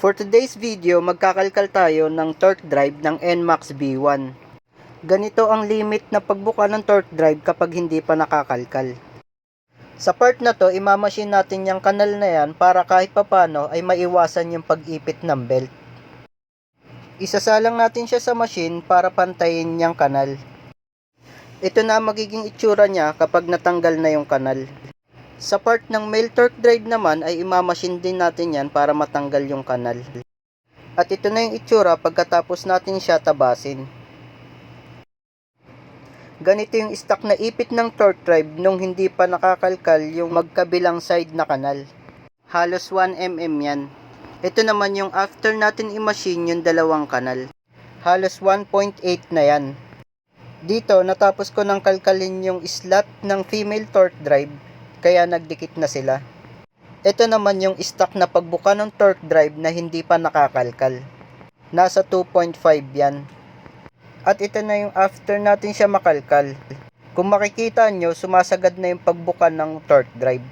For today's video, magkakalkal tayo ng torque drive ng NMAX B1. Ganito ang limit na pagbuka ng torque drive kapag hindi pa nakakalkal. Sa part na to, imamachine natin yung kanal na yan para kahit papano ay maiwasan yung pag-ipit ng belt. Isasalang natin siya sa machine para pantayin yung kanal. Ito na magiging itsura niya kapag natanggal na yung kanal. Sa part ng male torque drive naman ay imamachine din natin yan para matanggal yung kanal. At ito na yung itsura pagkatapos natin siya tabasin. Ganito yung stock na ipit ng torque drive nung hindi pa nakakalkal yung magkabilang side na kanal. Halos 1mm yan. Ito naman yung after natin i-machine yung dalawang kanal. Halos 1.8 na yan. Dito natapos ko nang kalkalin yung slot ng female torque drive. Kaya nagdikit na sila. Ito naman yung stock na pagbuka ng torque drive na hindi pa nakakalkal. Nasa 2.5 yan. At ito na yung after natin siya makalkal. Kung makikita nyo, sumasagad na yung pagbuka ng torque drive.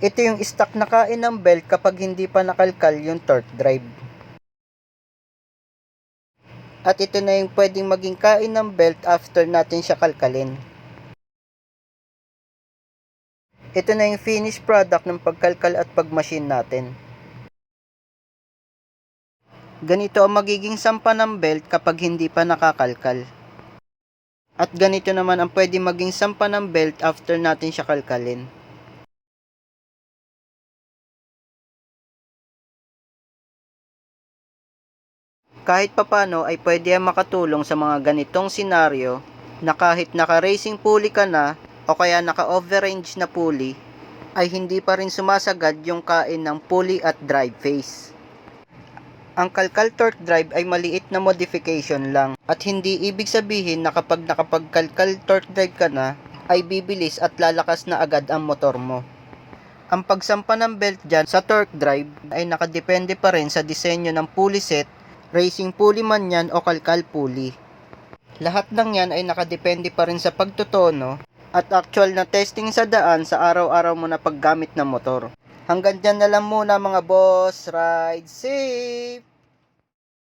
Ito yung stock na kain ng belt kapag hindi pa nakalkal yung torque drive. At ito na yung pwedeng maging kain ng belt after natin siya kalkalin. Ito na yung finished product ng pagkalkal at pagmachine natin. Ganito ang magiging sampa ng belt kapag hindi pa nakakalkal. At ganito naman ang pwede maging sampa ng belt after natin siya kalkalin. Kahit papano ay pwede ang makatulong sa mga ganitong senaryo na kahit naka-racing pulley ka na o kaya naka-overrange na pulley, ay hindi pa rin sumasagad yung kain ng pulley at drive face. Ang kalkal torque drive ay maliit na modification lang at hindi ibig sabihin na kapag nakapagkalkal torque drive ka na, ay bibilis at lalakas na agad ang motor mo. Ang pagsampa ng belt dyan sa torque drive ay nakadepende pa rin sa disenyo ng pulley set, racing pulley man yan o kalkal pulley. Lahat ng yan ay nakadepende pa rin sa pagtutono at actual na testing sa daan sa araw-araw mo na paggamit ng motor. Hanggang dyan na lang muna mga boss. Ride safe!